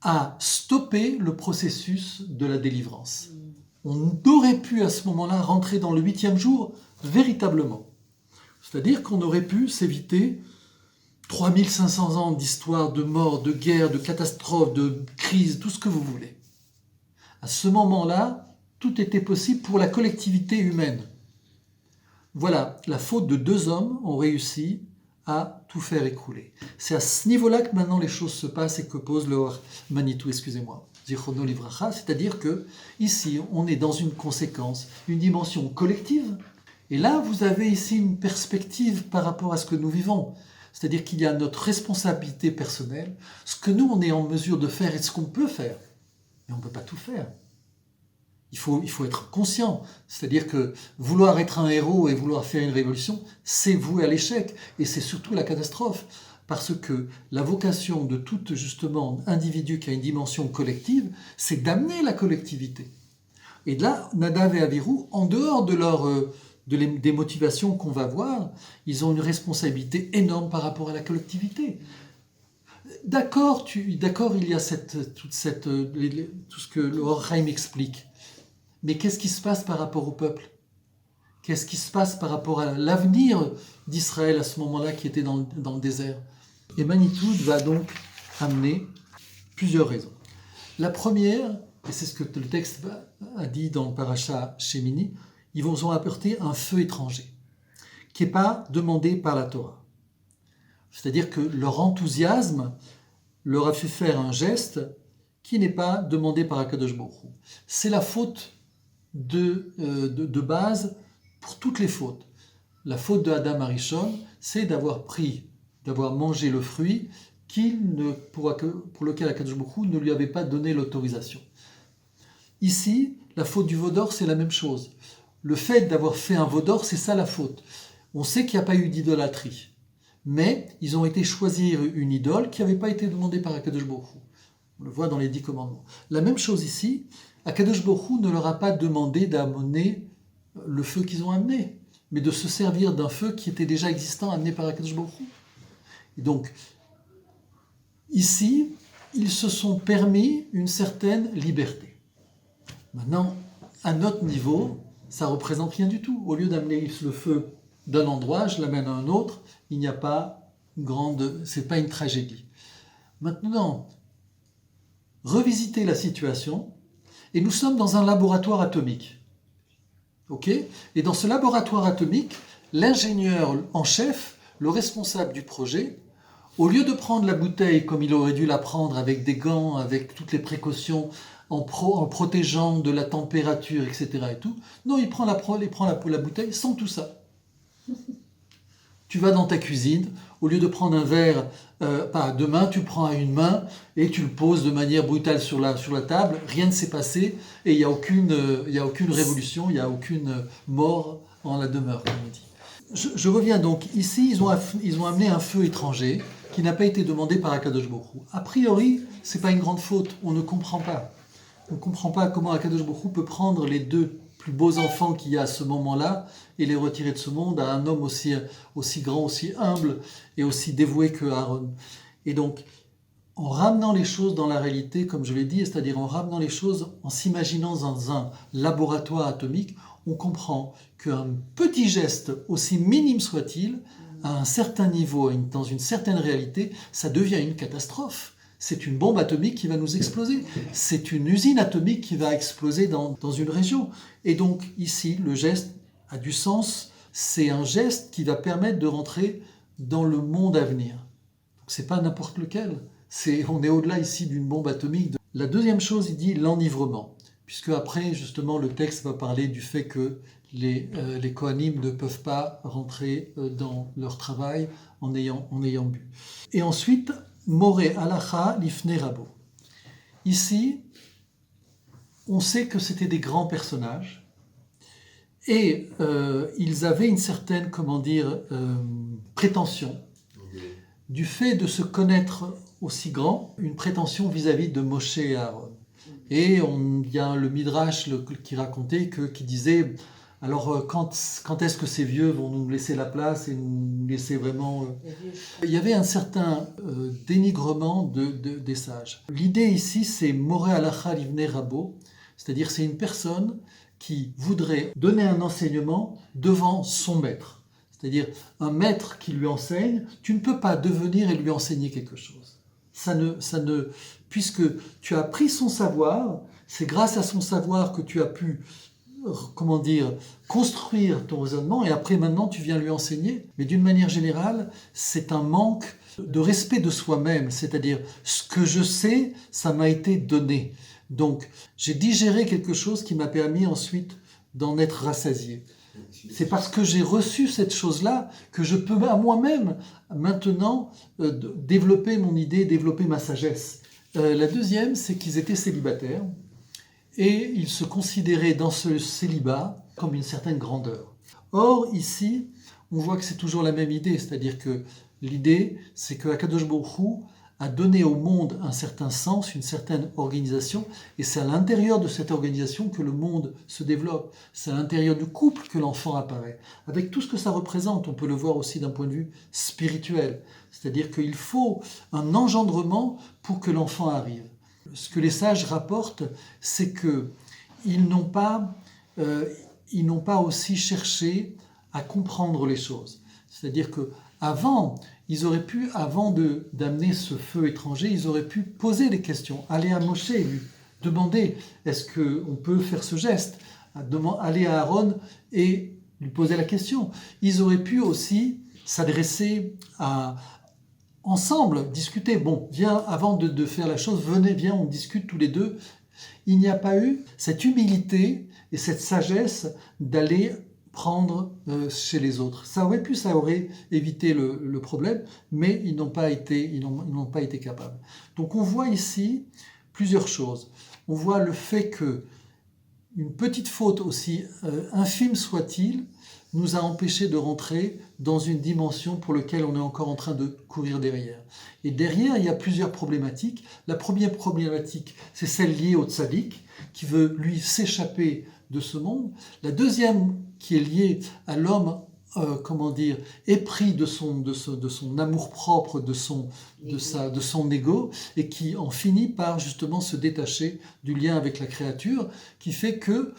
a stoppé le processus de la délivrance. On aurait pu à ce moment-là rentrer dans le 8e jour véritablement. C'est-à-dire qu'on aurait pu s'éviter 3500 ans d'histoire, de mort, de guerre, de catastrophe, de crise, tout ce que vous voulez. À ce moment-là, tout était possible pour la collectivité humaine. Voilà, la faute de 2 hommes ont réussi à tout faire écrouler. C'est à ce niveau-là que maintenant les choses se passent et que pose le Manitou, Zichrono Livracha, c'est-à-dire que ici, on est dans une conséquence, une dimension collective. Et là, vous avez ici une perspective par rapport à ce que nous vivons. C'est-à-dire qu'il y a notre responsabilité personnelle, ce que nous, on est en mesure de faire et ce qu'on peut faire. Mais on ne peut pas tout faire. Il faut être conscient. C'est-à-dire que vouloir être un héros et vouloir faire une révolution, c'est voué à l'échec. Et c'est surtout la catastrophe. Parce que la vocation de tout, justement, individu qui a une dimension collective, c'est d'amener la collectivité. Et là, Nadav et Avihu, en dehors de des motivations qu'on va voir, ils ont une responsabilité énorme par rapport à la collectivité. D'accord, il y a tout ce que le Or Haïm explique. Mais qu'est-ce qui se passe par rapport au peuple? Qu'est-ce qui se passe par rapport à l'avenir d'Israël à ce moment-là qui était dans le désert? Et Manitou va donc amener plusieurs raisons. La première, et c'est ce que le texte a dit dans le Parasha Shemini, ils vont apporter un feu étranger, qui n'est pas demandé par la Torah. C'est-à-dire que leur enthousiasme leur a fait faire un geste qui n'est pas demandé par Akadosh Baruch Hu. C'est la faute de base pour toutes les fautes. La faute de Adam Arishon, c'est d'avoir mangé le fruit pour lequel Akadosh Baruch Hu ne lui avait pas donné l'autorisation. Ici, la faute du veau d'or, c'est la même chose. Le fait d'avoir fait un veau d'or, c'est ça la faute. On sait qu'il n'y a pas eu d'idolâtrie. Mais ils ont été choisir une idole qui n'avait pas été demandée par Akadosh Baruch Hu. On le voit dans les 10 commandements. La même chose ici, Akadosh Baruch Hu ne leur a pas demandé d'amener le feu qu'ils ont amené, mais de se servir d'un feu qui était déjà existant, amené par Akadosh Baruch Hu. Et donc, ici, ils se sont permis une certaine liberté. Maintenant, à notre niveau, ça ne représente rien du tout. Au lieu d'amener le feu d'un endroit, je l'amène à un autre, il n'y a pas c'est pas une tragédie. Maintenant, revisiter la situation, et nous sommes dans un laboratoire atomique. Ok ? Et dans ce laboratoire atomique, l'ingénieur en chef, le responsable du projet, au lieu de prendre la bouteille comme il aurait dû la prendre avec des gants, avec toutes les précautions, en protégeant de la température, etc. et tout, non, il prend la bouteille sans tout ça. Tu vas dans ta cuisine, au lieu de prendre un verre à 2 mains, tu le prends à une main et tu le poses de manière brutale sur la table, rien ne s'est passé et il n'y a aucune révolution, il n'y a aucune mort en la demeure, comme on dit. Je reviens donc, ici, ils ont amené un feu étranger qui n'a pas été demandé par Akadosh Baruch Hu. A priori, ce n'est pas une grande faute, on ne comprend pas. On ne comprend pas comment Akadosh Baruch Hu peut prendre les 2 plus beaux enfants qu'il y a à ce moment-là et les retirer de ce monde à un homme aussi grand, aussi humble et aussi dévoué que Aaron. Et donc, en ramenant les choses dans la réalité, comme je l'ai dit, c'est-à-dire en ramenant les choses, en s'imaginant dans un laboratoire atomique, on comprend qu'un petit geste, aussi minime soit-il, à un certain niveau, dans une certaine réalité, ça devient une catastrophe. C'est une bombe atomique qui va nous exploser. C'est une usine atomique qui va exploser dans une région. Et donc, ici, le geste a du sens. C'est un geste qui va permettre de rentrer dans le monde à venir. C'est pas n'importe lequel. On est au-delà ici d'une bombe atomique. La deuxième chose, il dit l'enivrement. Puisque après, justement, le texte va parler du fait que les Kohanim ne peuvent pas rentrer dans leur travail en ayant bu. Et ensuite, Moré Halacha Lifnei Rabo. Ici, on sait que c'était des grands personnages et ils avaient une certaine, prétention du fait de se connaître aussi grand, une prétention vis-à-vis de Moshe et Aaron. Et il y a le Midrash qui racontait, qui disait, alors quand est-ce que ces vieux vont nous laisser la place et nous laisser vraiment... Il y avait un certain dénigrement des sages. L'idée ici, c'est Moré Halacha Livnei Rabo, c'est-à-dire c'est une personne qui voudrait donner un enseignement devant son maître. C'est-à-dire un maître qui lui enseigne, tu ne peux pas devenir et lui enseigner quelque chose. Puisque tu as appris son savoir, c'est grâce à son savoir que tu as pu, construire ton raisonnement, et après maintenant tu viens lui enseigner. Mais d'une manière générale, c'est un manque de respect de soi-même, c'est-à-dire ce que je sais, ça m'a été donné. Donc j'ai digéré quelque chose qui m'a permis ensuite d'en être rassasié. C'est parce que j'ai reçu cette chose-là que je peux à moi-même maintenant développer mon idée, développer ma sagesse. La deuxième, c'est qu'ils étaient célibataires et ils se considéraient dans ce célibat comme une certaine grandeur. Or, ici, on voit que c'est toujours la même idée, c'est-à-dire que l'idée, c'est que Akadosh Baruch Hu a donné au monde un certain sens, une certaine organisation, et c'est à l'intérieur de cette organisation que le monde se développe. C'est à l'intérieur du couple que l'enfant apparaît. Avec tout ce que ça représente, on peut le voir aussi d'un point de vue spirituel. C'est-à-dire qu'il faut un engendrement pour que l'enfant arrive. Ce que les sages rapportent, c'est qu'ils n'ont pas aussi cherché à comprendre les choses. C'est-à-dire que avant d'amener ce feu étranger, ils auraient pu poser des questions, aller à Moshe et lui demander est-ce qu'on peut faire ce geste, aller à Aaron et lui poser la question. Ils auraient pu aussi s'adresser ensemble, discuter. Bon, viens, avant de faire la chose, viens, on discute tous les deux. Il n'y a pas eu cette humilité et cette sagesse d'aller prendre chez les autres. Ça aurait évité le problème, mais ils n'ont pas été capables. Donc on voit ici plusieurs choses. On voit le fait que une petite faute aussi infime soit-il nous a empêchés de rentrer dans une dimension pour laquelle on est encore en train de courir derrière. Et derrière, il y a plusieurs problématiques. La première problématique, c'est celle liée au tzaddik, qui veut lui s'échapper de ce monde. La deuxième, qui est liée à l'homme, épris de son amour-propre, de son ego, et qui en finit par justement se détacher du lien avec la créature, qui fait que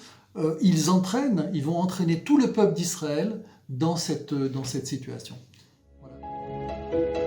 ils vont entraîner tout le peuple d'Israël dans cette situation. Voilà.